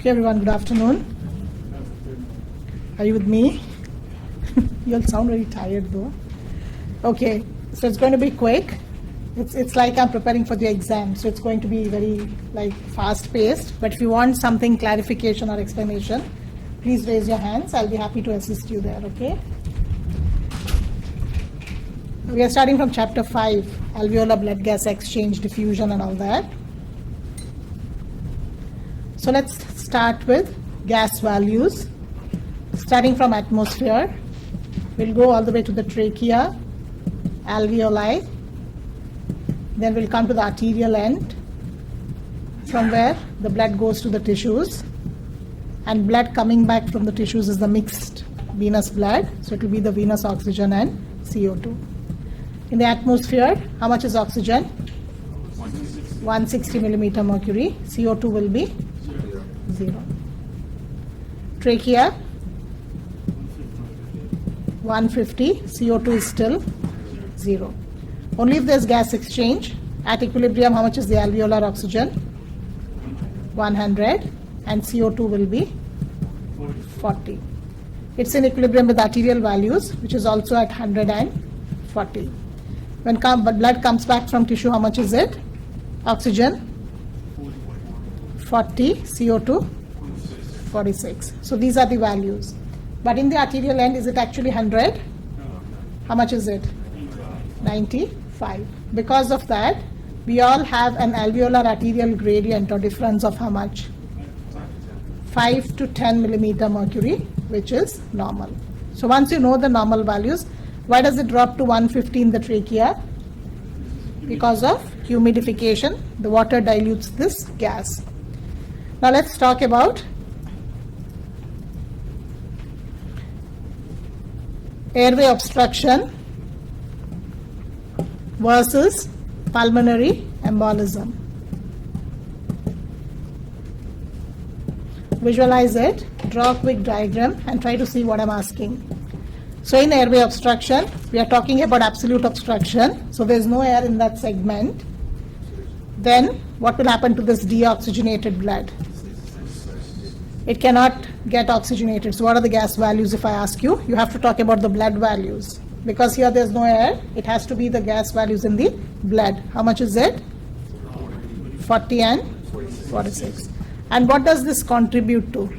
Okay, everyone, good afternoon. Are you with me? You all sound very tired though. Okay, so it's going to be quick. It's like I'm preparing for the exam, so it's going to be very fast paced. But if you want something clarification or explanation, please raise your hands. I'll be happy to assist you there, okay? We are starting from chapter 5, alveolar blood gas exchange, diffusion and all that. So let's start with gas values. Starting from atmosphere, we'll go all the way to the trachea, alveoli, then we'll come to the arterial end, from where the blood goes to the tissues, and blood coming back from the tissues is the mixed venous blood, so it will be the venous oxygen and CO2. In the atmosphere, how much is oxygen? 160 millimeter mercury. CO2 will be 0. Trachea, 150. CO2 is still 0. Only if there's gas exchange. At equilibrium, how much is the alveolar oxygen? 100. And CO2 will be 40. It's in equilibrium with arterial values, which is also at 140. When blood comes back from tissue, how much is it? Oxygen 40, CO2 46. So these are the values. But in the arterial end, is it actually 100? How much is it? 95. Because of that, we all have an alveolar arterial gradient or difference of how much? 5 to 10 millimeter mercury, which is normal. So once you know the normal values, why does it drop to 150 in the trachea? Because of humidification. The water dilutes this gas. Now let's talk about airway obstruction versus pulmonary embolism. Visualize it, draw a quick diagram and try to see what I'm asking. So in airway obstruction, we are talking about absolute obstruction. So there's no air in that segment. Then what will happen to this deoxygenated blood? It cannot get oxygenated. So what are the gas values if I ask you? You have to talk about the blood values. Because here there's no air, it has to be the gas values in the blood. How much is it? 40 and 46. And what does this contribute to?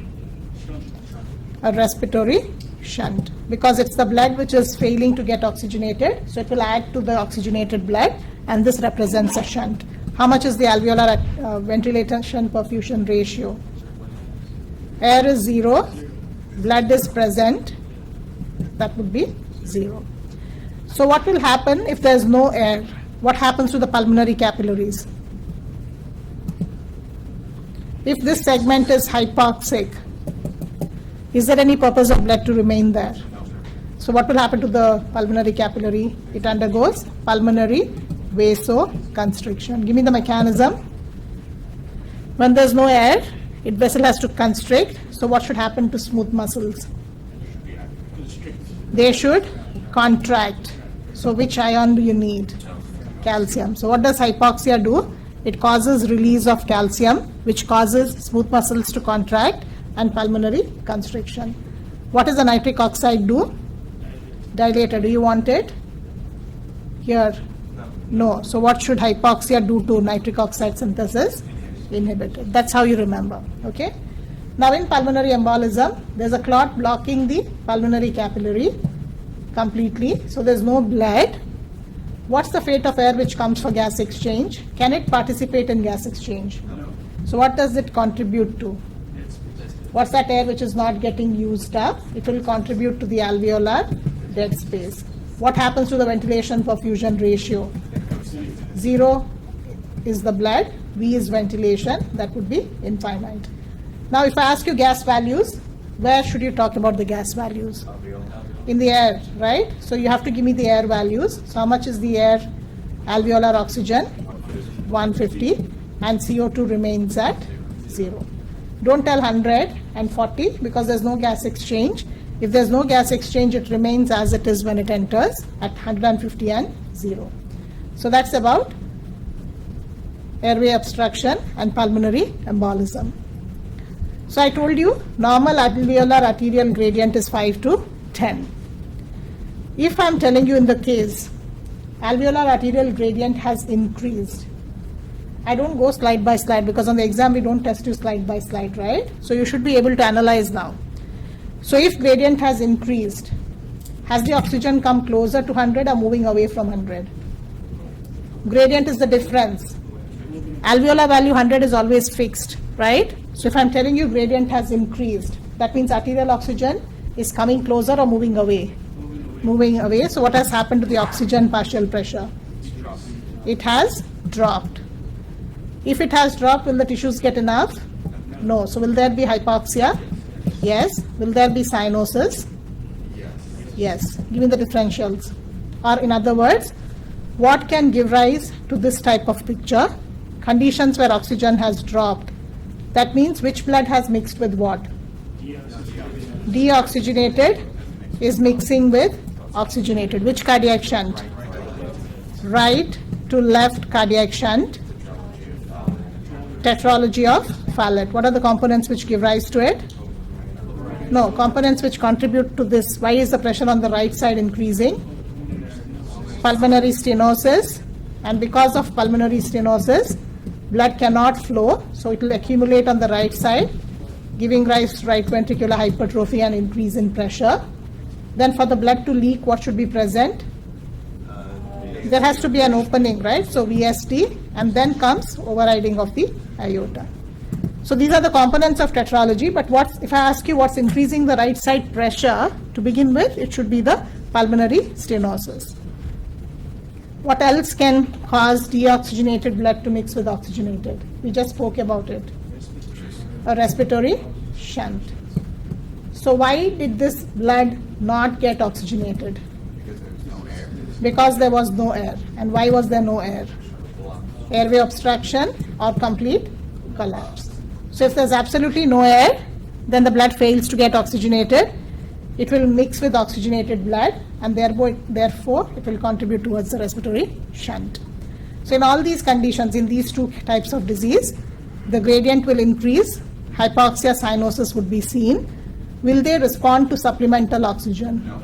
A respiratory shunt. Because it's the blood which is failing to get oxygenated, so it will add to the oxygenated blood, and this represents a shunt. How much is the alveolar ventilation perfusion ratio? Air is 0, blood is present, that would be 0. So what will happen if there is no air? What happens to the pulmonary capillaries? If this segment is hypoxic, is there any purpose of blood to remain there? So what will happen to the pulmonary capillary? It undergoes pulmonary vasoconstriction. Give me the mechanism. When there's no air, the vessel has to constrict. So what should happen to smooth muscles? They should contract. So which ion do you need? Calcium. So what does hypoxia do? It causes release of calcium, which causes smooth muscles to contract and pulmonary constriction. What does the nitric oxide do? Dilator. Do you want it? Here? No. So what should hypoxia do to nitric oxide synthesis? Inhibited. That's how you remember. Okay. Now in pulmonary embolism, there's a clot blocking the pulmonary capillary completely. So there's no blood. What's the fate of air which comes for gas exchange? Can it participate in gas exchange? So what does it contribute to? What's that air which is not getting used up? It will contribute to the alveolar dead space. What happens to the ventilation perfusion ratio? 0 is the blood, V is ventilation, that would be infinite. Now if I ask you gas values, where should you talk about the gas values? In the air, right? So you have to give me the air values. So how much is the air? Alveolar oxygen 150 and CO2 remains at 0. Don't tell 100 and 40 because there's no gas exchange. If there's no gas exchange, it remains as it is when it enters at 150 and 0. So that's about airway obstruction and pulmonary embolism. So I told you normal alveolar arterial gradient is 5 to 10. If I'm telling you in the case alveolar arterial gradient has increased, I don't go slide by slide because on the exam we don't test you slide by slide, right? So you should be able to analyze now. So if gradient has increased, has the oxygen come closer to 100 or moving away from 100? Gradient is the difference. Alveolar value 100 is always fixed, right? So if I'm telling you gradient has increased, that means arterial oxygen is coming closer or moving away? Moving away. So what has happened to the oxygen partial pressure? It has dropped. If it has dropped, will the tissues get enough? No. So will there be hypoxia? Yes. Will there be cyanosis? Yes. Give me the differentials. Or in other words, what can give rise to this type of picture? Conditions where oxygen has dropped. That means which blood has mixed with what? Deoxygenated is mixing with oxygenated. Which cardiac shunt? Right to left cardiac shunt. Tetralogy of Fallot. What are the components which give rise to it? No, components which contribute to this. Why is the pressure on the right side increasing? Pulmonary stenosis. And because of pulmonary stenosis, blood cannot flow, so it will accumulate on the right side, giving rise to right ventricular hypertrophy and increase in pressure. Then for the blood to leak, what should be present? There has to be an opening, right? So VSD, and then comes overriding of the aorta. So these are the components of tetralogy, but if I ask you what's increasing the right side pressure, to begin with, it should be the pulmonary stenosis. What else can cause deoxygenated blood to mix with oxygenated? We just spoke about it. A respiratory shunt. So why did this blood not get oxygenated? Because there was no air. And why was there no air? Airway obstruction or complete collapse. So if there's absolutely no air, then the blood fails to get oxygenated. It will mix with oxygenated blood, and therefore it will contribute towards the respiratory shunt. So in all these conditions, in these two types of disease, the gradient will increase, hypoxia, cyanosis would be seen. Will they respond to supplemental oxygen? No.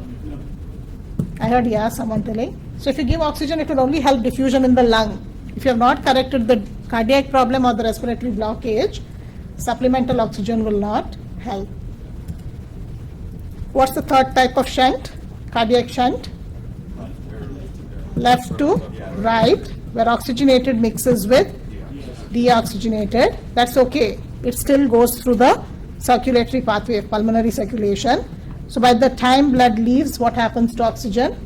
I heard someone telling. So if you give oxygen, it will only help diffusion in the lung. If you have not corrected the cardiac problem or the respiratory blockage, supplemental oxygen will not help. What's the third type of shunt? Cardiac shunt. Left to right, where oxygenated mixes with deoxygenated. That's okay. It still goes through the circulatory pathway of pulmonary circulation. So by the time blood leaves, what happens to oxygen?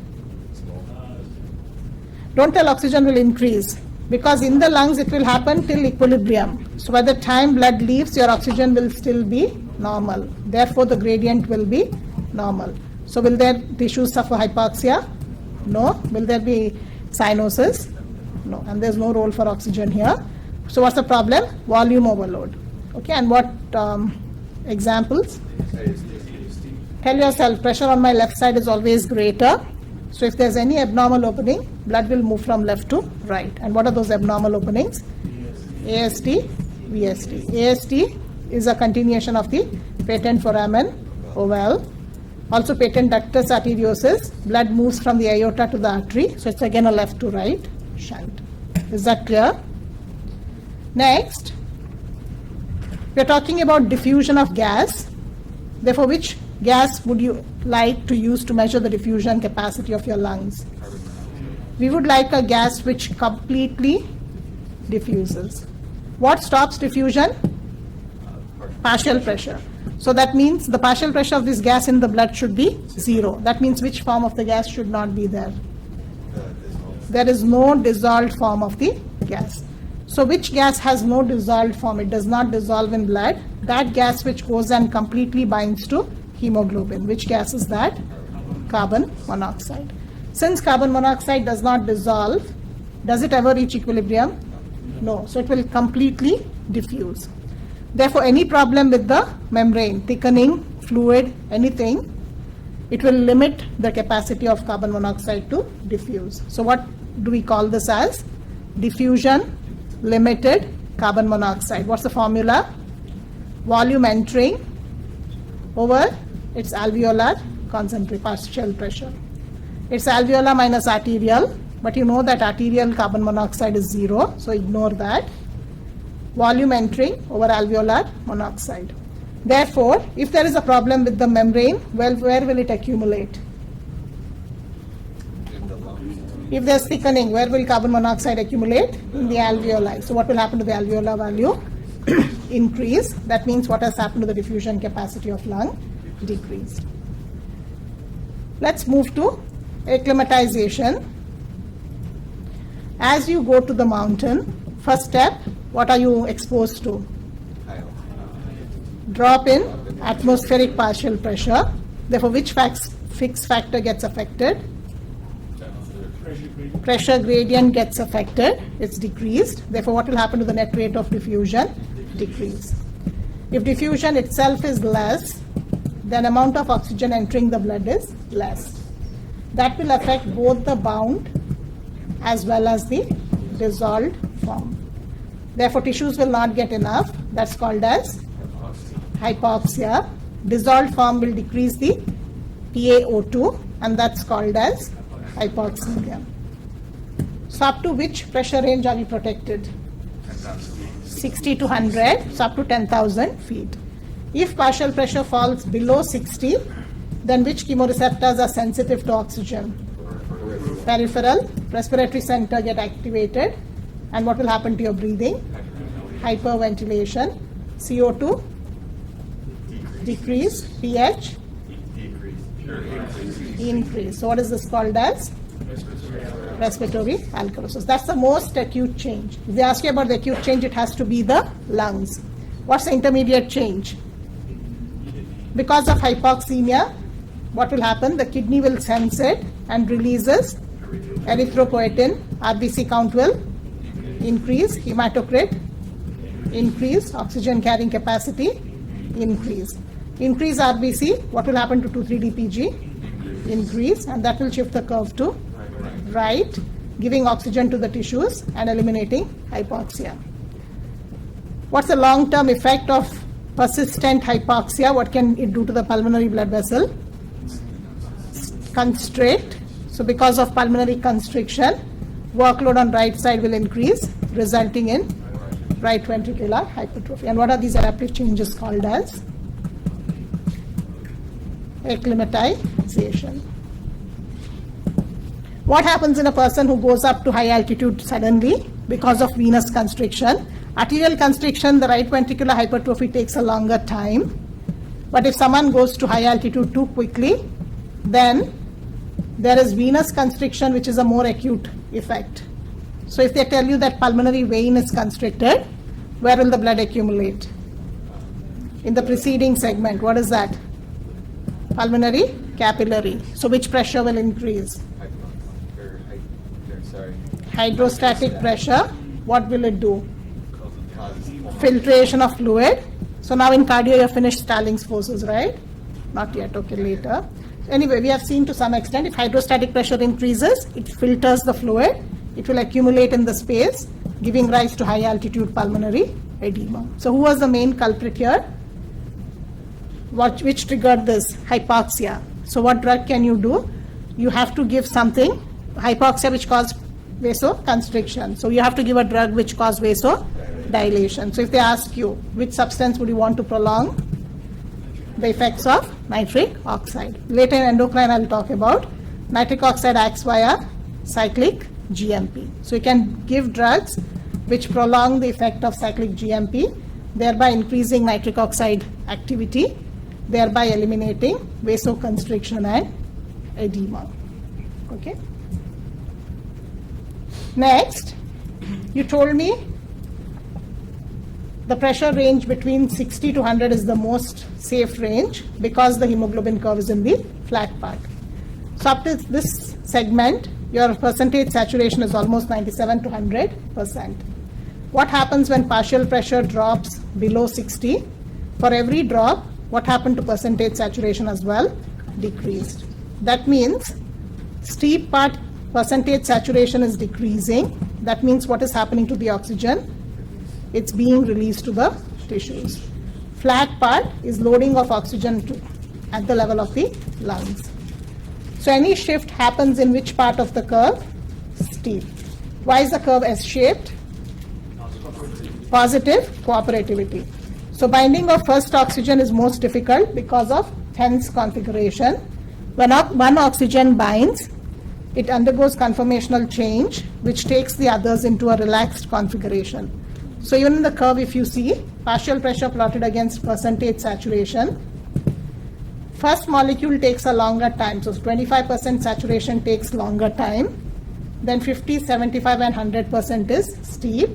Don't tell oxygen will increase, because in the lungs it will happen till equilibrium. So by the time blood leaves, your oxygen will still be normal. Therefore the gradient will be normal. So will their tissues suffer hypoxia? No. Will there be cyanosis? No. And there's no role for oxygen here. So what's the problem? Volume overload. Okay, and what examples? Tell yourself, pressure on my left side is always greater. So if there's any abnormal opening, blood will move from left to right. And what are those abnormal openings? AST, VST. AST is a continuation of the patent foramen ovale. Also patent ductus arteriosus. Blood moves from the aorta to the artery. So it's again a left to right shunt. Is that clear? Next, we are talking about diffusion of gas. Therefore, which gas would you like to use to measure the diffusion capacity of your lungs? We would like a gas which completely diffuses. What stops diffusion? Partial pressure. So that means the partial pressure of this gas in the blood should be 0. That means which form of the gas should not be there? There is no dissolved form of the gas. So which gas has no dissolved form? It does not dissolve in blood. That gas which goes and completely binds to hemoglobin. Which gas is that? Carbon monoxide. Since carbon monoxide does not dissolve, does it ever reach equilibrium? No. So it will completely diffuse. Therefore, any problem with the membrane, thickening, fluid, anything, it will limit the capacity of carbon monoxide to diffuse. So what do we call this as? Diffusion limited carbon monoxide. What's the formula? volume entering over its alveolar concentric partial pressure. It's alveolar minus arterial, but you know that arterial carbon monoxide is 0, so ignore that. Volume entering over alveolar monoxide. Therefore, if there is a problem with the membrane, well, where will it accumulate? If there's thickening, where will carbon monoxide accumulate? In the alveoli. So what will happen to the alveolar value? Increase. That means what has happened to the diffusion capacity of lung? Decreased. Let's move to acclimatization. As you go to the mountain, first step, what are you exposed to? Drop in atmospheric partial pressure. Therefore, which fixed factor gets affected? Pressure gradient gets affected. It's decreased. Therefore, what will happen to the net rate of diffusion? Decrease. If diffusion itself is less, then amount of oxygen entering the blood is less. That will affect both the bound as well as the dissolved form. Therefore, tissues will not get enough. That's called as hypoxia. Dissolved form will decrease the PaO2, and that's called as hypoxemia. So up to which pressure range are we protected? 60 to 100, so up to 10,000 feet. If partial pressure falls below 60, then which chemoreceptors are sensitive to oxygen? Peripheral, respiratory center get activated, and what will happen to your breathing? Hyperventilation. CO2 decrease, pH increase. So what is this called as? Respiratory alkalosis. That's the most acute change. If they ask you about the acute change, it has to be the lungs. What's the intermediate change? Because of hypoxemia, what will happen? The kidney will sense it and releases erythropoietin. RBC count will increase, hematocrit increase, oxygen carrying capacity increase. Increase RBC, what will happen to 2,3-DPG? Increase, and that will shift the curve to right, giving oxygen to the tissues and eliminating hypoxia. What's the long-term effect of persistent hypoxia? What can it do to the pulmonary blood vessel? Constrict. So because of pulmonary constriction, workload on right side will increase, resulting in right ventricular hypertrophy. And what are these adaptive changes called as? Acclimatization. What happens in a person who goes up to high altitude suddenly because of venous constriction? Arterial constriction, the right ventricular hypertrophy takes a longer time. But if someone goes to high altitude too quickly, then there is venous constriction, which is a more acute effect. So if they tell you that pulmonary vein is constricted, where will the blood accumulate? In the preceding segment, what is that? Pulmonary capillary. So which pressure will increase? Hydrostatic pressure. What will it do? Filtration of fluid. So now in cardio you have finished Starling's forces, right? Not yet, okay, later. Anyway, we have seen to some extent if hydrostatic pressure increases, it filters the fluid, it will accumulate in the space, giving rise to high altitude pulmonary edema. So who was the main culprit here? Which triggered this? Hypoxia. So what drug can you do? You have to give something, hypoxia which caused vasoconstriction. So you have to give a drug which caused vasodilation. So if they ask you, which substance would you want to prolong the effects of nitric oxide? Later in endocrine I will talk about nitric oxide acts via cyclic GMP. So you can give drugs which prolong the effect of cyclic GMP, thereby increasing nitric oxide activity, thereby eliminating vasoconstriction and edema. Okay. Next, you told me the pressure range between 60 to 100 is the most safe range because the hemoglobin curve is in the flat part. So up to this segment, your percentage saturation is almost 97 to 100%. What happens when partial pressure drops below 60? For every drop, what happened to percentage saturation as well? Decreased. That means steep part percentage saturation is decreasing. That means what is happening to the oxygen? It's being released to the tissues. Flat part is loading of oxygen at the level of the lungs. So any shift happens in which part of the curve? Steep. Why is the curve S-shaped? Positive cooperativity. So binding of first oxygen is most difficult because of tense configuration. When one oxygen binds, it undergoes conformational change, which takes the others into a relaxed configuration. So even in the curve, if you see, partial pressure plotted against percentage saturation, first molecule takes a longer time. So 25% saturation takes longer time. Then 50, 75, and 100% is steep.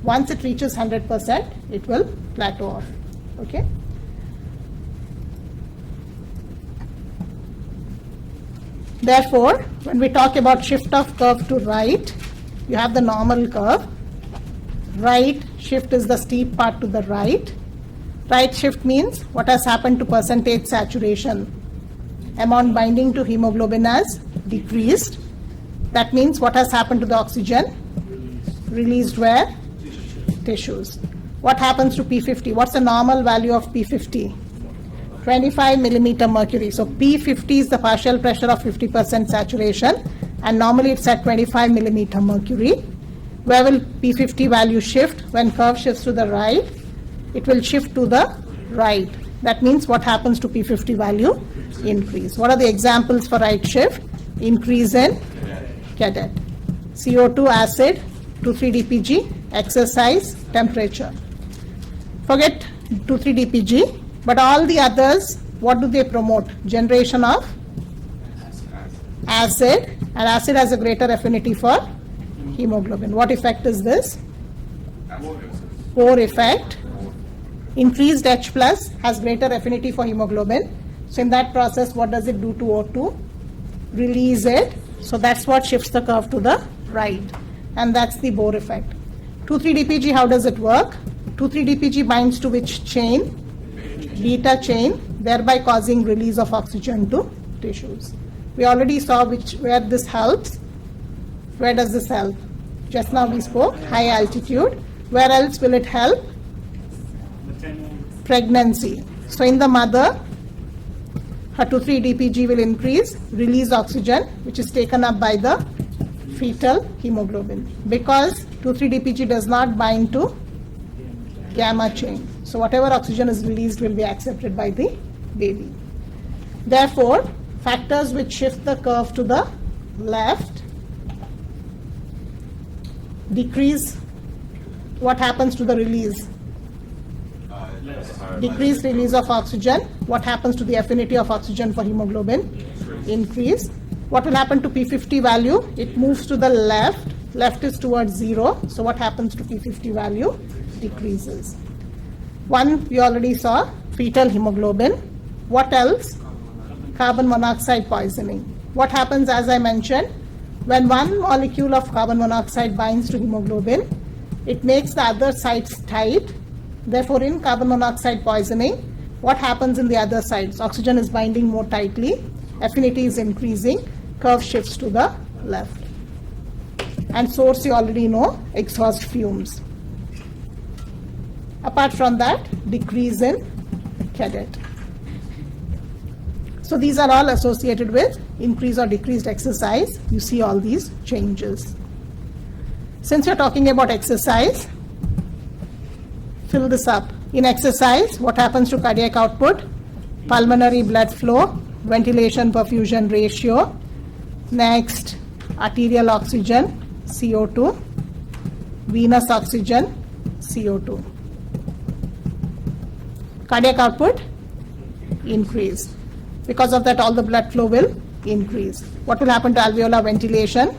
Once it reaches 100%, it will plateau off. Okay? Therefore, when we talk about shift of curve to right, you have the normal curve. Right shift is the steep part to the right. Right shift means what has happened to percentage saturation. Amount binding to hemoglobin has decreased. That means what has happened to the oxygen? Released where? Tissues. What happens to P50? What's the normal value of P50? 25 millimeter mercury. So P50 is the partial pressure of 50% saturation, and normally it's at 25 millimeter mercury. Where will P50 value shift? When curve shifts to the right, it will shift to the right. That means what happens to P50 value? Increase. What are the examples for right shift? Increase in cadet. CO2, acid, 2,3-DPG, exercise, temperature. Forget 2,3-DPG, but all the others, what do they promote? Generation of acid, and acid has a greater affinity for hemoglobin. What effect is this? Core effect. Increased H plus has greater affinity for hemoglobin. So in that process, what does it do to O2? Release it. So that's what shifts the curve to the right. And that's the Bohr effect. 2,3-DPG, how does it work? 2,3-DPG binds to which chain? Beta chain, thereby causing release of oxygen to tissues. We already saw where this helps. Where does this help? Just now we spoke, high altitude. Where else will it help? Pregnancy. So in the mother, her 2,3-DPG will increase, release oxygen, which is taken up by the fetal hemoglobin. Because 2,3-DPG does not bind to gamma chain. So whatever oxygen is released will be accepted by the baby. Therefore, factors which shift the curve to the left decrease. What happens to the release? Decreased release of oxygen. What happens to the affinity of oxygen for hemoglobin? Increase. What will happen to P50 value? It moves to the left. Left is towards 0. So what happens to P50 value? Decreases. One we already saw, fetal hemoglobin. What else? Carbon monoxide poisoning. What happens, as I mentioned, when one molecule of carbon monoxide binds to hemoglobin, it makes the other sides tight. Therefore, in carbon monoxide poisoning, what happens in the other sides? Oxygen is binding more tightly, affinity is increasing, curve shifts to the left. And source you already know, exhaust fumes. Apart from that, decrease in cadet. So these are all associated with increase or decreased exercise. You see all these changes. Since you're talking about exercise, fill this up. In exercise, what happens to cardiac output? Pulmonary blood flow, ventilation perfusion ratio. Next, arterial oxygen, CO2. Venous oxygen, CO2. Cardiac output, increase. Because of that, all the blood flow will increase. What will happen to alveolar ventilation?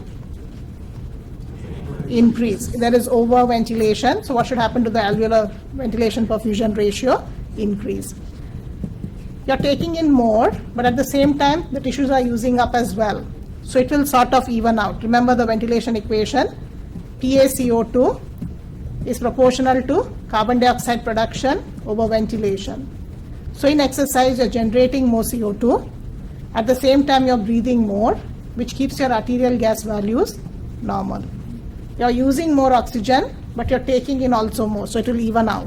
Increase. There is over ventilation. So what should happen to the alveolar ventilation perfusion ratio? Increase. You're taking in more, but at the same time, the tissues are using up as well. So it will sort of even out. Remember the ventilation equation. PaCO2 is proportional to carbon dioxide production over ventilation. So in exercise, you're generating more CO2. At the same time, you're breathing more, which keeps your arterial gas values normal. You're using more oxygen, but you're taking in also more, so it will even out.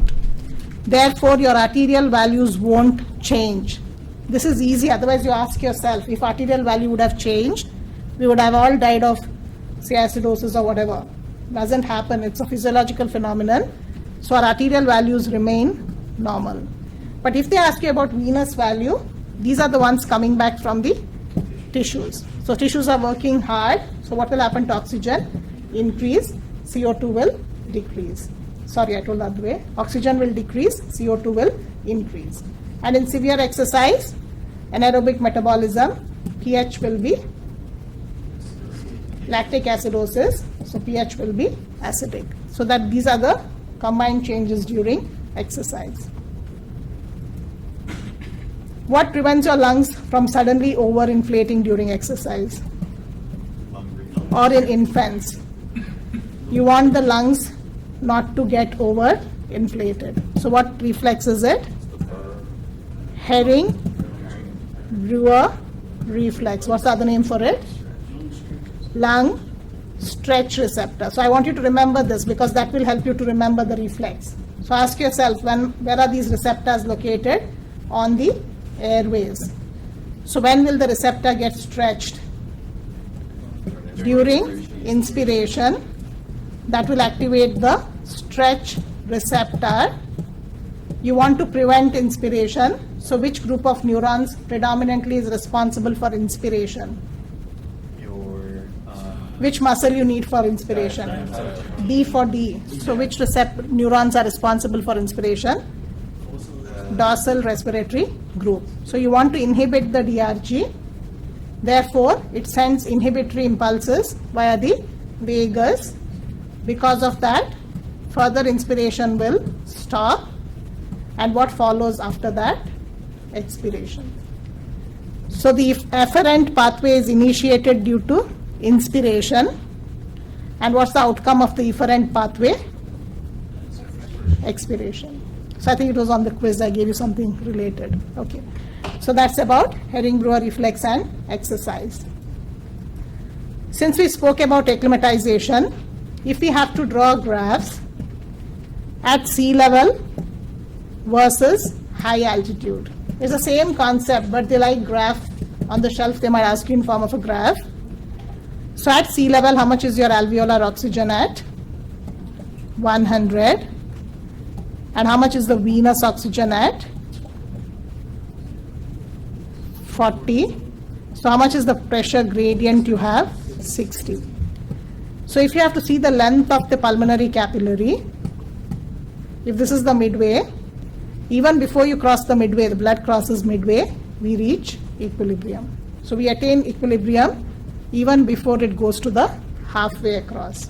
Therefore, your arterial values won't change. This is easy. Otherwise, you ask yourself, if arterial value would have changed, we would have all died of, say, acidosis or whatever. Doesn't happen. It's a physiological phenomenon. So our arterial values remain normal. But if they ask you about venous value, these are the ones coming back from the tissues. So tissues are working hard. So what will happen to oxygen? Increase. CO2 will decrease. Sorry, I told that way. Oxygen will decrease, CO2 will increase. And in severe exercise, anaerobic metabolism, pH will be lactic acidosis, so pH will be acidic. So that these are the combined changes during exercise. What prevents your lungs from suddenly overinflating during exercise? Or in infants? You want the lungs not to get overinflated. So what reflex is it? Herring-Brewer reflex. What's the other name for it? Lung stretch receptor. So I want you to remember this because that will help you to remember the reflex. So ask yourself, where are these receptors located? On the airways. So when will the receptor get stretched? During inspiration. That will activate the stretch receptor. You want to prevent inspiration. So which group of neurons predominantly is responsible for inspiration? Which muscle you need for inspiration? D for D. So which neurons are responsible for inspiration? Dorsal respiratory group. So you want to inhibit the DRG. Therefore, it sends inhibitory impulses via the vagus. Because of that, further inspiration will stop. And what follows after that? Expiration. So the afferent pathway is initiated due to inspiration. And what's the outcome of the efferent pathway? Expiration. So I think it was on the quiz, I gave you something related. Okay. So that's about Herring-Brewer reflex and exercise. Since we spoke about acclimatization, if we have to draw graphs at sea level versus high altitude, it's the same concept, but they like graph on the shelf, they might ask you in form of a graph. So at sea level, how much is your alveolar oxygen at? 100. And how much is the venous oxygen at? 40. So how much is the pressure gradient you have? 60. So if you have to see the length of the pulmonary capillary, if this is the midway, even before you cross the midway, the blood crosses midway, we reach equilibrium. So we attain equilibrium even before it goes to the halfway across.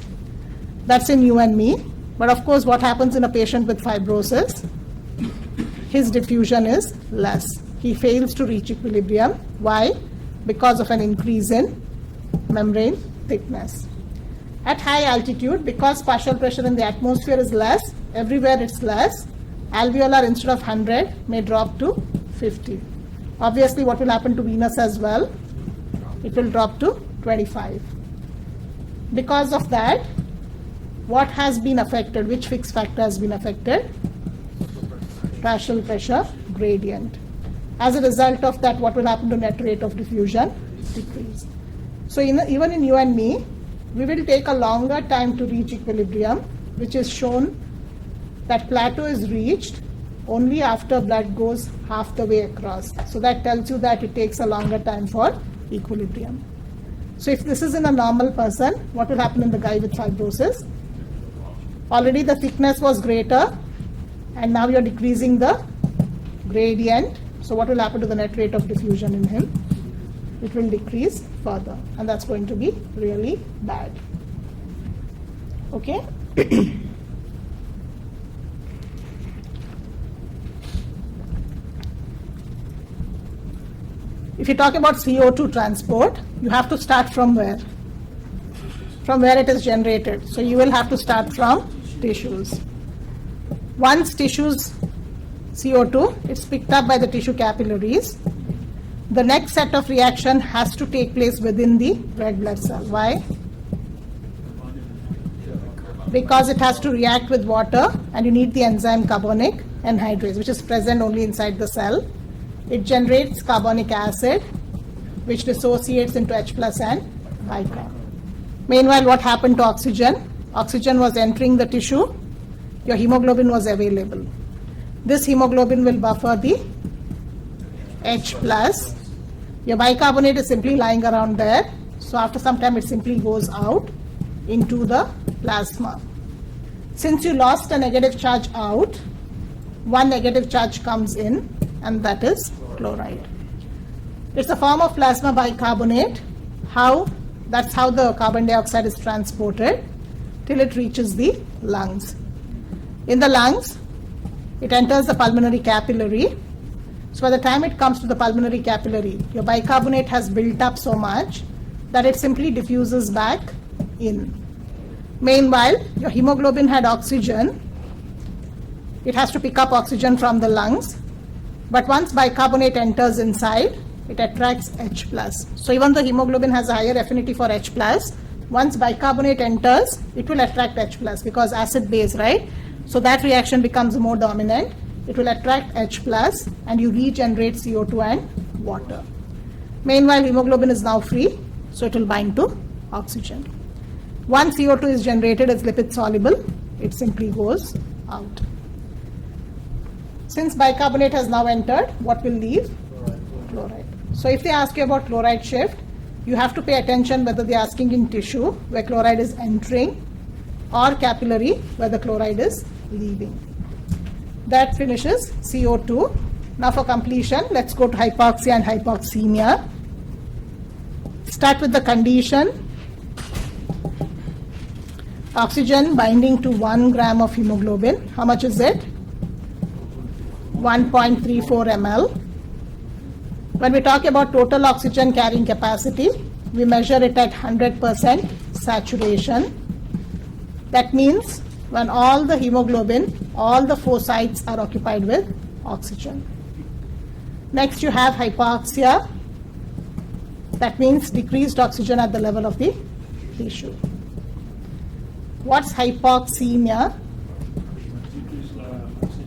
That's in you and me. But of course, what happens in a patient with fibrosis? His diffusion is less. He fails to reach equilibrium. Why? Because of an increase in membrane thickness. At high altitude, because partial pressure in the atmosphere is less, everywhere it's less, alveolar instead of 100 may drop to 50. Obviously, what will happen to venous as well? It will drop to 25. Because of that, what has been affected? Which fixed factor has been affected? Partial pressure gradient. As a result of that, what will happen to net rate of diffusion? Decrease. So even in you and me, we will take a longer time to reach equilibrium, which is shown that plateau is reached only after blood goes half the way across. So that tells you that it takes a longer time for equilibrium. So if this is in a normal person, what will happen in the guy with fibrosis? Already the thickness was greater and now you're decreasing the gradient. So what will happen to the net rate of diffusion in him? It will decrease further, and that's going to be really bad. Okay? If you talk about CO2 transport, you have to start from where? From where it is generated. So you will have to start from tissues. Once tissues CO2, it's picked up by the tissue capillaries. The next set of reaction has to take place within the red blood cell. Why? Because it has to react with water and you need the enzyme carbonic anhydrase, which is present only inside the cell. It generates carbonic acid, which dissociates into H plus and bicarb. Meanwhile, what happened to oxygen? Oxygen was entering the tissue, your hemoglobin was available. This hemoglobin will buffer the H plus. Your bicarbonate is simply lying around there, so after some time it simply goes out into the plasma. Since you lost a negative charge out, one negative charge comes in, and that is chloride. It's a form of plasma bicarbonate. That's how the carbon dioxide is transported till it reaches the lungs. In the lungs, it enters the pulmonary capillary. So by the time it comes to the pulmonary capillary, your bicarbonate has built up so much that it simply diffuses back in. Meanwhile, your hemoglobin had oxygen. It has to pick up oxygen from the lungs. But once bicarbonate enters inside, it attracts H plus. So even though hemoglobin has a higher affinity for H plus, once bicarbonate enters, it will attract H plus because acid base, right? So that reaction becomes more dominant. It will attract H plus and you regenerate CO2 and water. Meanwhile, hemoglobin is now free, so it will bind to oxygen. Once CO2 is generated, it's lipid soluble, it simply goes out. Since bicarbonate has now entered, what will leave? Chloride. So if they ask you about chloride shift, you have to pay attention whether they are asking in tissue, where chloride is entering, or capillary, where the chloride is leaving. That finishes CO2. Now for completion, let's go to hypoxia and hypoxemia. Start with the condition. Oxygen binding to 1 gram of hemoglobin. How much is it? 1.34 ml. When we talk about total oxygen carrying capacity, we measure it at 100% saturation. That means when all the hemoglobin, all the 4 sites are occupied with oxygen. Next you have hypoxia. That means decreased oxygen at the level of the tissue. What's hypoxemia?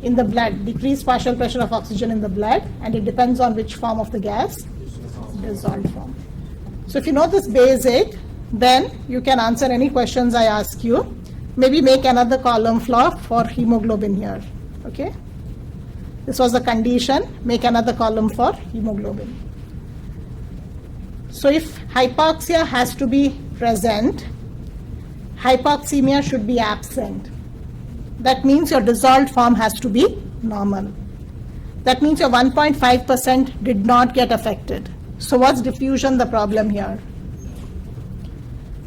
In the blood, decreased partial pressure of oxygen in the blood, and it depends on which form of the gas, dissolved form. So if you know this basic, then you can answer any questions I ask you. Maybe make another column for hemoglobin here. Okay? This was the condition. Make another column for hemoglobin. So if hypoxia has to be present, hypoxemia should be absent. That means your dissolved form has to be normal. That means your 1.5% did not get affected. So what's diffusion the problem here?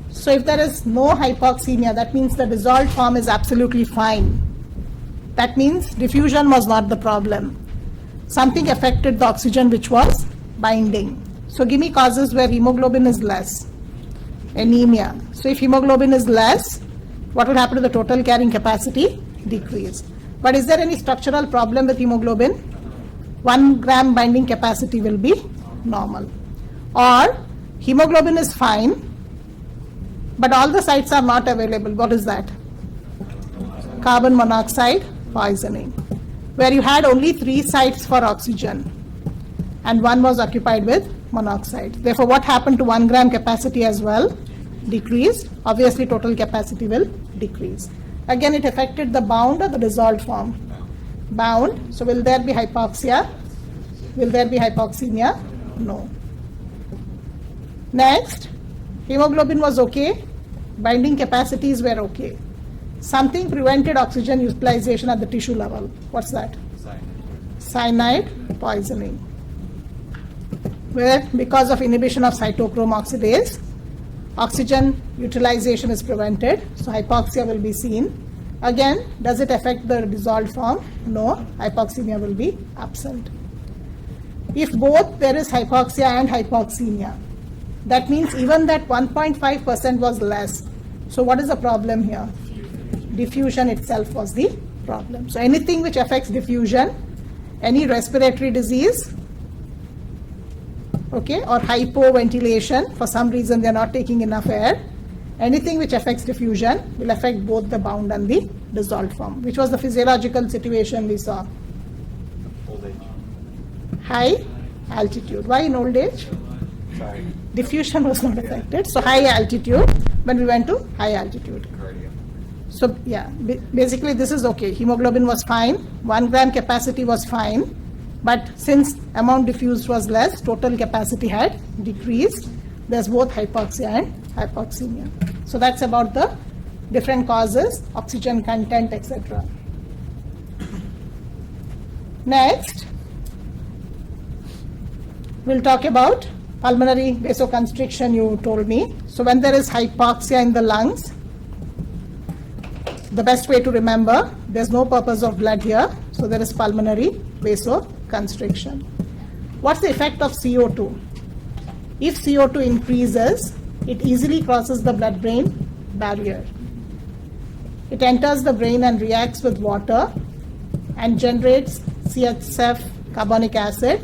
So if there is no hypoxemia, that means the dissolved form is absolutely fine. That means diffusion was not the problem. Something affected the oxygen which was binding. So give me causes where hemoglobin is less. Anemia. So if hemoglobin is less, what will happen to the total carrying capacity? Decrease. But is there any structural problem with hemoglobin? 1 gram binding capacity will be normal. Or hemoglobin is fine, but all the sites are not available. What is that? Carbon monoxide poisoning, where you had only 3 sites for oxygen and 1 was occupied with monoxide. Therefore, what happened to 1 gram capacity as well? Decreased. Obviously, total capacity will decrease. Again, it affected the bound or the dissolved form? Bound. So, will there be hypoxia? Will there be hypoxemia? No. Next, hemoglobin was okay. Binding capacities were okay. Something prevented oxygen utilization at the tissue level. What's that? Cyanide poisoning. Where because of inhibition of cytochrome oxidase, oxygen utilization is prevented, so hypoxia will be seen. Again, does it affect the dissolved form? No, hypoxemia will be absent. If both there is hypoxia and hypoxemia, that means even that 1.5% was less. So what is the problem here? Diffusion itself was the problem. So anything which affects diffusion, any respiratory disease, okay, or hypoventilation, for some reason they are not taking enough air, anything which affects diffusion will affect both the bound and the dissolved form. Which was the physiological situation we saw? Old age. High altitude. Why in old age? Sorry. Diffusion was not affected. So high altitude, when we went to high altitude. Cardio. So yeah, basically this is okay. Hemoglobin was fine, 1 gram capacity was fine, but since amount diffused was less, total capacity had decreased. There's both hypoxia and hypoxemia. So that's about the different causes, oxygen content, etc. Next, we'll talk about pulmonary vasoconstriction, you told me. So when there is hypoxia in the lungs, the best way to remember, there's no purpose of blood here, so there is pulmonary vasoconstriction. What's the effect of CO2? If CO2 increases, it easily crosses the blood-brain barrier. It enters the brain and reacts with water and generates CSF carbonic acid,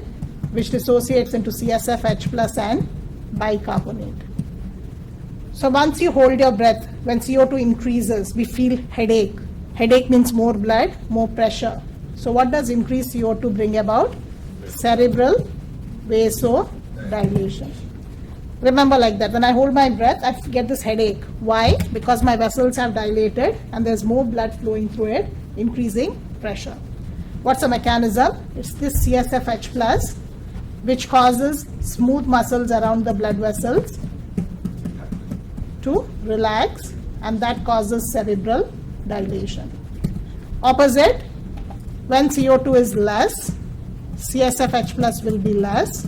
which dissociates into CSFH plus and bicarbonate. So once you hold your breath, when CO2 increases, we feel headache. Headache means more blood, more pressure. So what does increased CO2 bring about? Cerebral vasodilation. Remember like that, when I hold my breath, I get this headache. Why? Because my vessels have dilated and there's more blood flowing through it, increasing pressure. What's the mechanism? It's this CSFH plus, which causes smooth muscles around the blood vessels to relax, and that causes cerebral dilation. Opposite, when CO2 is less, CSFH plus will be less.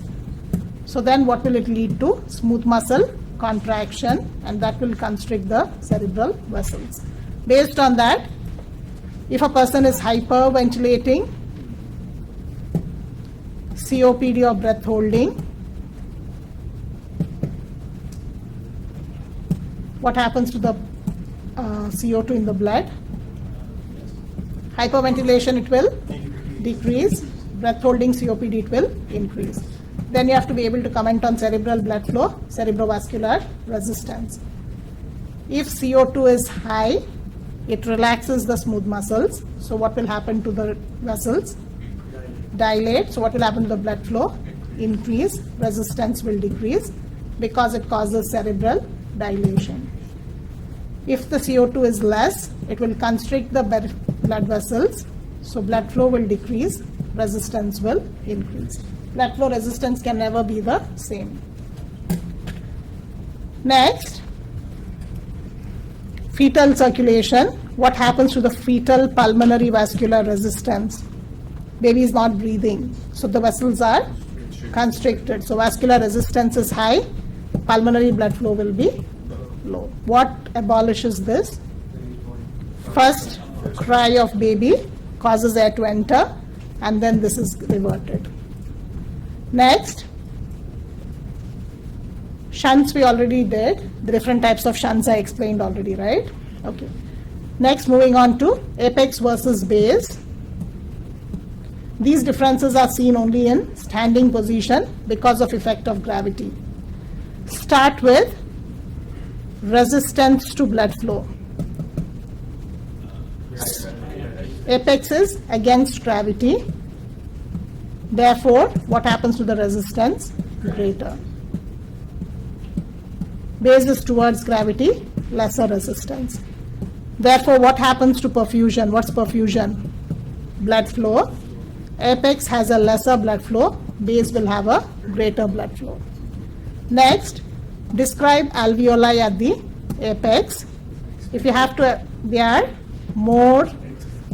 So then what will it lead to? Smooth muscle contraction, and that will constrict the cerebral vessels. Based on that, if a person is hyperventilating, COPD or breath holding, what happens to the CO2 in the blood? Hyperventilation, it will decrease. Breath holding, COPD, it will increase. Then you have to be able to comment on cerebral blood flow, cerebrovascular resistance. If CO2 is high, it relaxes the smooth muscles. So what will happen to the vessels? Dilate. So what will happen to the blood flow? Increase. Resistance will decrease because it causes cerebral dilation. If the CO2 is less, it will constrict the blood vessels. So blood flow will decrease. Resistance will increase. Blood flow resistance can never be the same. Next, fetal circulation. What happens to the fetal pulmonary vascular resistance? Baby is not breathing, so the vessels are constricted. So vascular resistance is high, pulmonary blood flow will be low. What abolishes this? First cry of baby causes air to enter, and then this is reverted. Next, shunts we already did. The different types of shunts I explained already, right? Okay. Next, moving on to apex versus base. These differences are seen only in standing position because of effect of gravity. Start with resistance to blood flow. Apex is against gravity. Therefore, what happens to the resistance? Greater. Base is towards gravity, lesser resistance. Therefore, what happens to perfusion? What's perfusion? Blood flow. Apex has a lesser blood flow. Base will have a greater blood flow. Next, describe alveoli at the apex. If you have to, they are more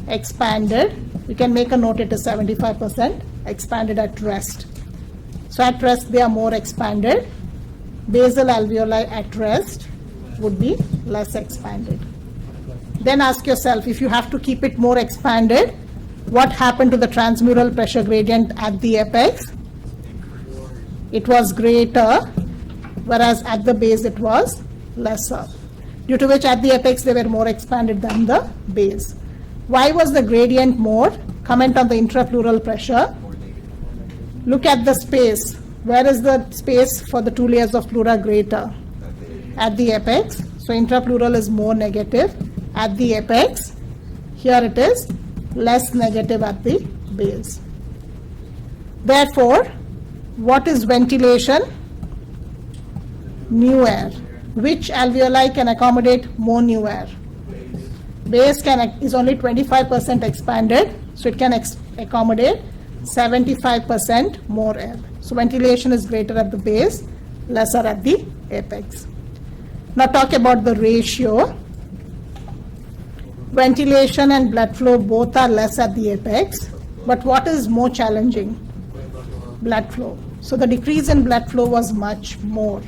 expanded. You can make a note, it is 75% expanded at rest. So at rest they are more expanded. Basal alveoli at rest would be less expanded. Then ask yourself, if you have to keep it more expanded, what happened to the transmural pressure gradient at the apex? It was greater, whereas at the base it was lesser, due to which at the apex they were more expanded than the base. Why was the gradient more? Comment on the intrapleural pressure. Look at the space. Where is the space for the two layers of pleura greater? At the apex. So intrapleural is more negative at the apex. Here it is less negative at the base. Therefore, what is ventilation? New air. Which alveoli can accommodate more new air? Base is only 25% expanded, so it can accommodate 75% more air. So ventilation is greater at the base, lesser at the apex. Now talk about the ratio. Ventilation and blood flow both are less at the apex, but what is more challenging? Blood flow. So the decrease in blood flow was much more.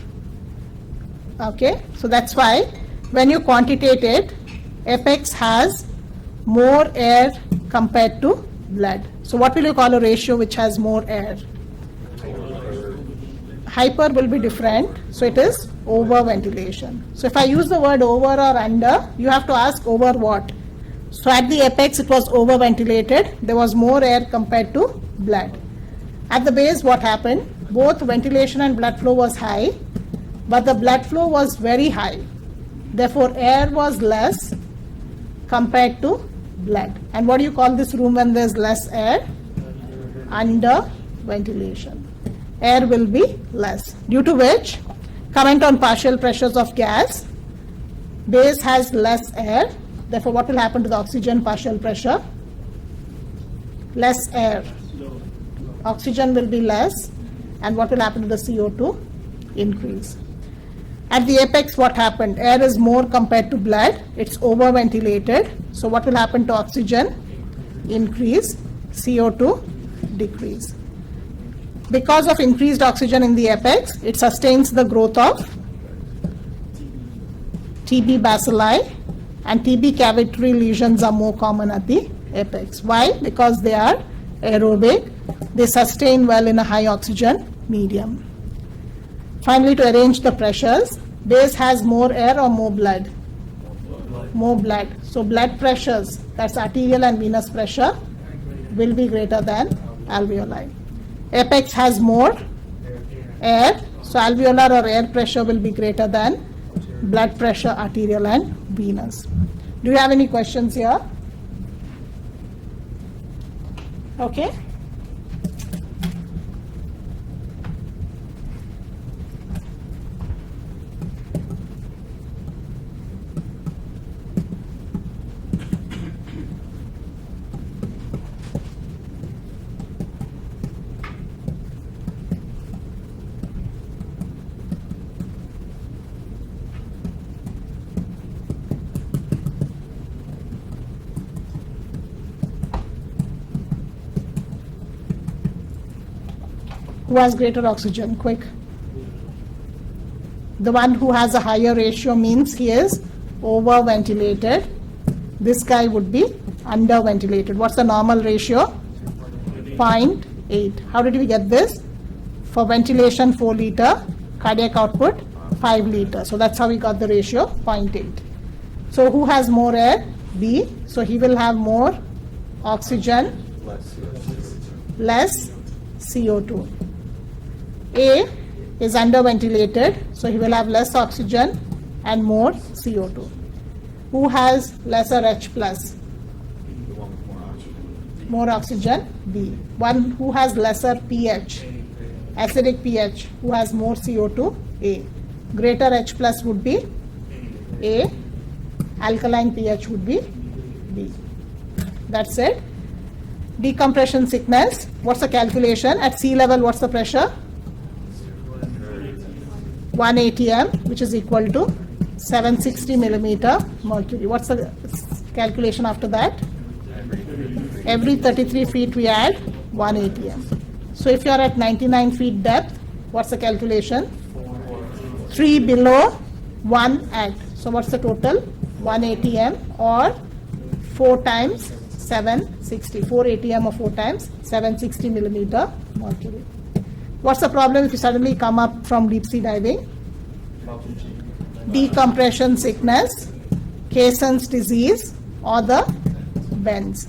Okay, so that's why when you quantitate it, apex has more air compared to blood. So what will you call a ratio which has more air? Hyper will be different, so it is over ventilation. So if I use the word over or under, you have to ask over what? So at the apex it was over ventilated, there was more air compared to blood. At the base what happened? Both ventilation and blood flow was high, but the blood flow was very high. Therefore air was less compared to blood. And what do you call this room when there's less air? Under ventilation. Air will be less. Due to which, comment on partial pressures of gas. Base has less air. Therefore, what will happen to the oxygen partial pressure? Less air. Oxygen will be less. And what will happen to the CO2? Increase. At the apex, what happened? Air is more compared to blood. It's over ventilated. So what will happen to oxygen? Increase. CO2 decrease. Because of increased oxygen in the apex, it sustains the growth of TB bacilli, and TB cavitary lesions are more common at the apex. Why? Because they are aerobic. They sustain well in a high oxygen medium. Finally, to arrange the pressures, base has more air or more blood? More blood. So blood pressures, that's arterial and venous pressure, will be greater than alveoli. Apex has more air, so alveolar or air pressure will be greater than blood pressure, arterial and venous. Do you have any questions here? Okay. Who has greater oxygen? Quick. The one who has a higher ratio means he is over ventilated. This guy would be under ventilated. What's the normal ratio? 0.8. How did we get this? For ventilation 4 liter, cardiac output 5 liter. So that's how we got the ratio 0.8. So who has more air? B. So he will have more oxygen, less CO2. A is under ventilated, so he will have less oxygen and more CO2. Who has lesser H plus? More oxygen? B. One who has lesser pH, acidic pH, who has more CO2? A. Greater H plus would be A. Alkaline pH would be B. That's it. Decompression sickness. What's the calculation? At sea level, what's the pressure? 1 atm, which is equal to 760 millimeter mercury. What's the calculation after that? Every 33 feet we add 1 atm. So if you are at 99 feet depth, what's the calculation? 3 below, 1 at. So what's the total? 1 atm or 4 times 760. 4 atm or 4 times 760 millimeter mercury. What's the problem if you suddenly come up from deep sea diving? Decompression sickness, Caisson's disease, or the bends.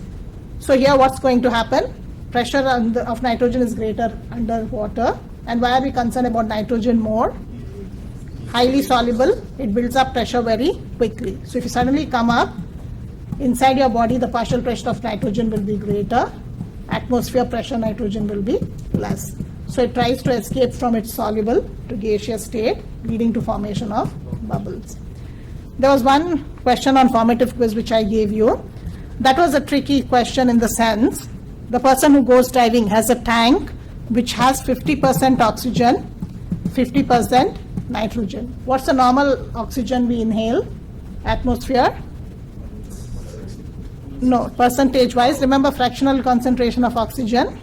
So here what's going to happen? Pressure of nitrogen is greater underwater. And why are we concerned about nitrogen more? Highly soluble, it builds up pressure very quickly. So if you suddenly come up, Inside your body, the partial pressure of nitrogen will be greater. Atmosphere pressure nitrogen will be less. So it tries to escape from its soluble to gaseous state, leading to formation of bubbles. There was one question on formative quiz which I gave you. That was a tricky question in the sense, the person who goes diving has a tank which has 50% oxygen, 50% nitrogen. What's the normal oxygen we inhale? Atmosphere? No, percentage wise, remember fractional concentration of oxygen?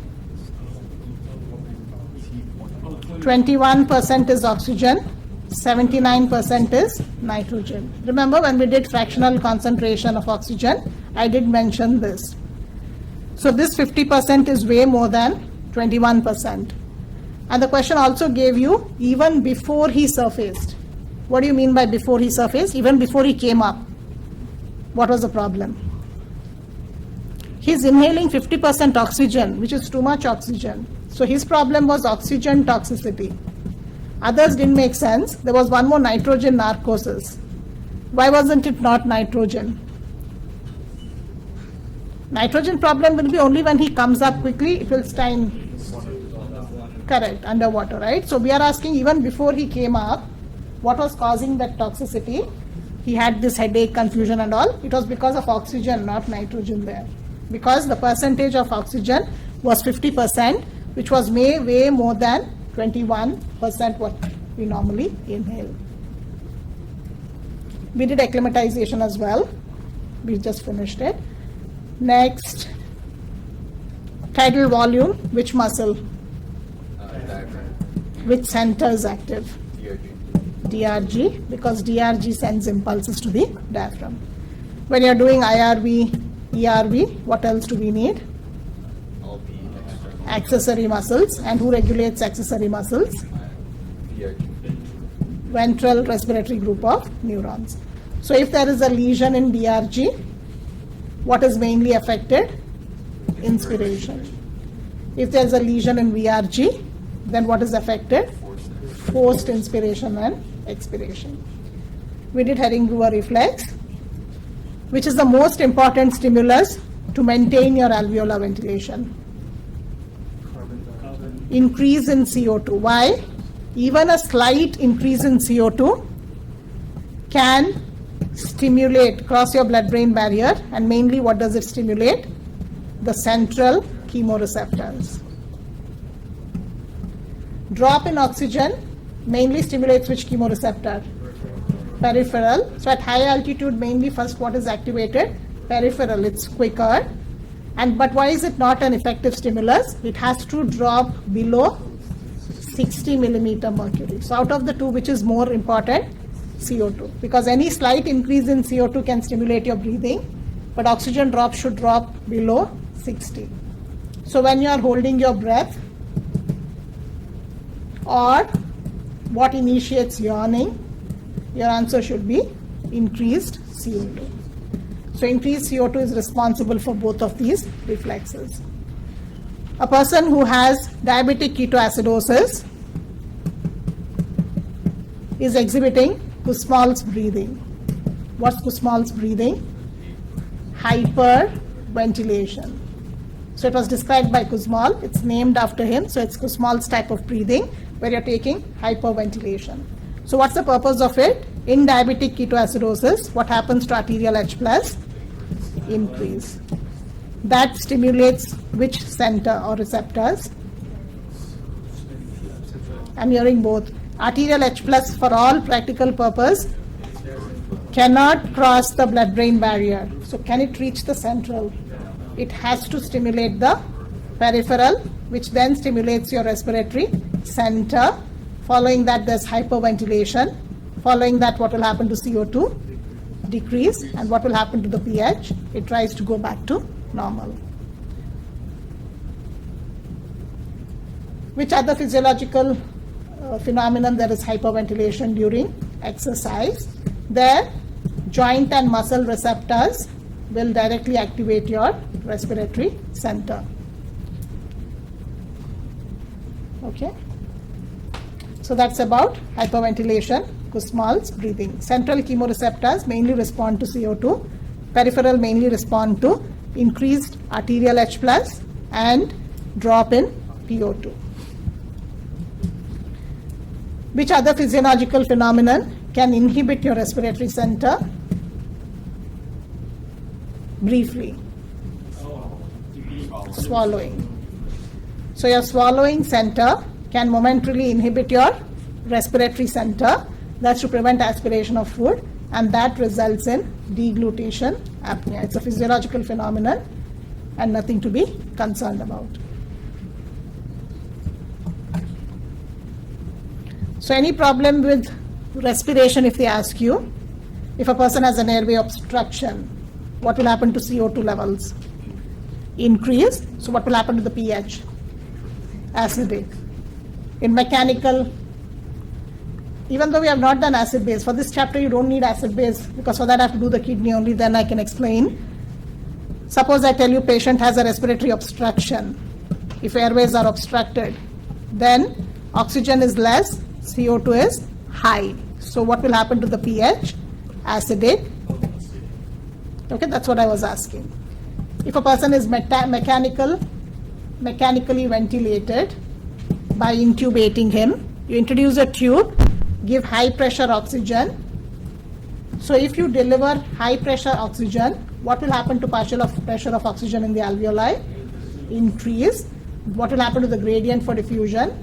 21% is oxygen, 79% is nitrogen. Remember when we did fractional concentration of oxygen, I did mention this. So this 50% is way more than 21%. And the question also gave you even before he surfaced. What do you mean by before he surfaced? Even before he came up. What was the problem? He's inhaling 50% oxygen, which is too much oxygen. So his problem was oxygen toxicity. Others didn't make sense. There was one more, nitrogen narcosis. Why wasn't it not nitrogen? Nitrogen problem will be only when he comes up quickly, it will stay in, correct, underwater, right? So we are asking even before he came up, what was causing that toxicity? He had this headache, confusion and all. It was because of oxygen, not nitrogen there. Because the percentage of oxygen was 50%, which was way more than 21% what we normally inhale. We did acclimatization as well. We just finished it. Next, tidal volume, which muscle? Diaphragm. Which center is active? DRG, because DRG sends impulses to the diaphragm. When you're doing IRV, ERV, what else do we need? All the extra. Accessory muscles. And who regulates accessory muscles? VRG. Ventral respiratory group of neurons. So if there is a lesion in DRG, what is mainly affected? Inspiration. If there is a lesion in VRG, then what is affected? Forced inspiration and expiration. We did Hering-Brewer reflex, which is the most important stimulus to maintain your alveolar ventilation. Increase in CO2. Why? Even a slight increase in CO2 can stimulate, cross your blood-brain barrier, and mainly what does it stimulate? The central chemoreceptors. Drop in oxygen mainly stimulates which chemoreceptor? Peripheral. So at high altitude, mainly first what is activated? Peripheral. It's quicker. But why is it not an effective stimulus? It has to drop below 60 millimeter mercury. So out of the two, which is more important? CO2. Because any slight increase in CO2 can stimulate your breathing, but oxygen drop should drop below 60. So when you are holding your breath, or what initiates yawning, your answer should be increased CO2. So increased CO2 is responsible for both of these reflexes. A person who has diabetic ketoacidosis is exhibiting Kussmaul's breathing. What's Kussmaul's breathing? Hyperventilation. So it was described by Kussmaul. It's named after him. So it's Kussmaul's type of breathing where you're taking hyperventilation. So what's the purpose of it? In diabetic ketoacidosis, what happens to arterial H+? Increase. That stimulates which center or receptors? I'm hearing both. Arterial H+ for all practical purpose cannot cross the blood-brain barrier. So can it reach the central? It has to stimulate the peripheral, which then stimulates your respiratory center. Following that, there's hyperventilation. Following that, what will happen to CO2? Decrease. And what will happen to the pH? It tries to go back to normal. Which other physiological phenomenon there is hyperventilation during exercise? There, joint and muscle receptors will directly activate your respiratory center. Okay? So that's about hyperventilation, Kussmaul's breathing. Central chemoreceptors mainly respond to CO2. Peripheral mainly respond to increased arterial H plus and drop in PO2. Which other physiological phenomenon can inhibit your respiratory center? Briefly. Swallowing. So your swallowing center can momentarily inhibit your respiratory center. That's to prevent aspiration of food, and that results in deglutition apnea. It's a physiological phenomenon and nothing to be concerned about. So any problem with respiration, if they ask you, if a person has an airway obstruction, what will happen to CO2 levels? Increase. So what will happen to the pH? Acidic. In mechanical, even though we have not done acid base, for this chapter you don't need acid base, because for that I have to do the kidney only, then I can explain. Suppose I tell you patient has a respiratory obstruction. If airways are obstructed, then oxygen is less, CO2 is high. So what will happen to the pH? Acidic. Okay, that's what I was asking. If a person is mechanically ventilated, by intubating him, you introduce a tube, give high pressure oxygen. So if you deliver high pressure oxygen, what will happen to partial of pressure of oxygen in the alveoli? Increase. What will happen to the gradient for diffusion?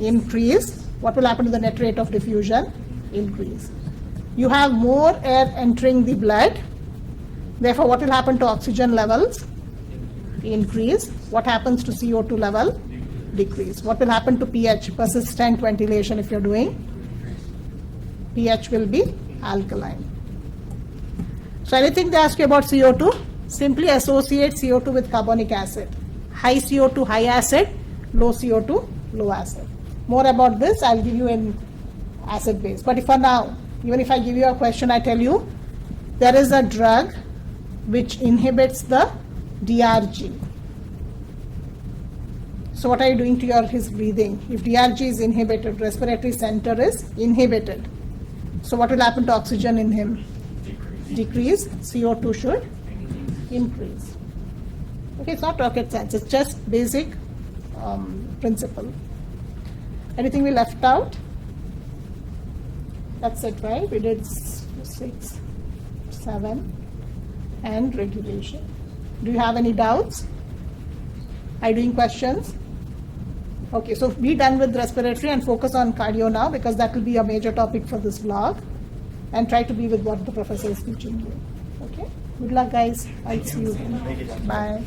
Increase. What will happen to the net rate of diffusion? Increase. You have more air entering the blood. Therefore, what will happen to oxygen levels? Increase. What happens to CO2 level? Decrease. What will happen to pH? Persistent ventilation if you're doing? pH will be alkaline. So anything they ask you about CO2, simply associate CO2 with carbonic acid. High CO2, high acid, low CO2, low acid. More about this I'll give you in acid base. But for now, even if I give you a question, I tell you there is a drug which inhibits the DRG. So what are you doing to his breathing? If DRG is inhibited, respiratory center is inhibited. So what will happen to oxygen in him? Decrease. CO2 should increase. Okay, it's not rocket science. It's just basic principle. Anything we left out? That's it, right? We did 6, 7, and regulation. Do you have any doubts? Are you doing questions? Okay, so be done with respiratory and focus on cardio now, because that will be a major topic for this blog, and try to be with what the professor is teaching you. Okay, good luck guys. I'll see you then. Bye.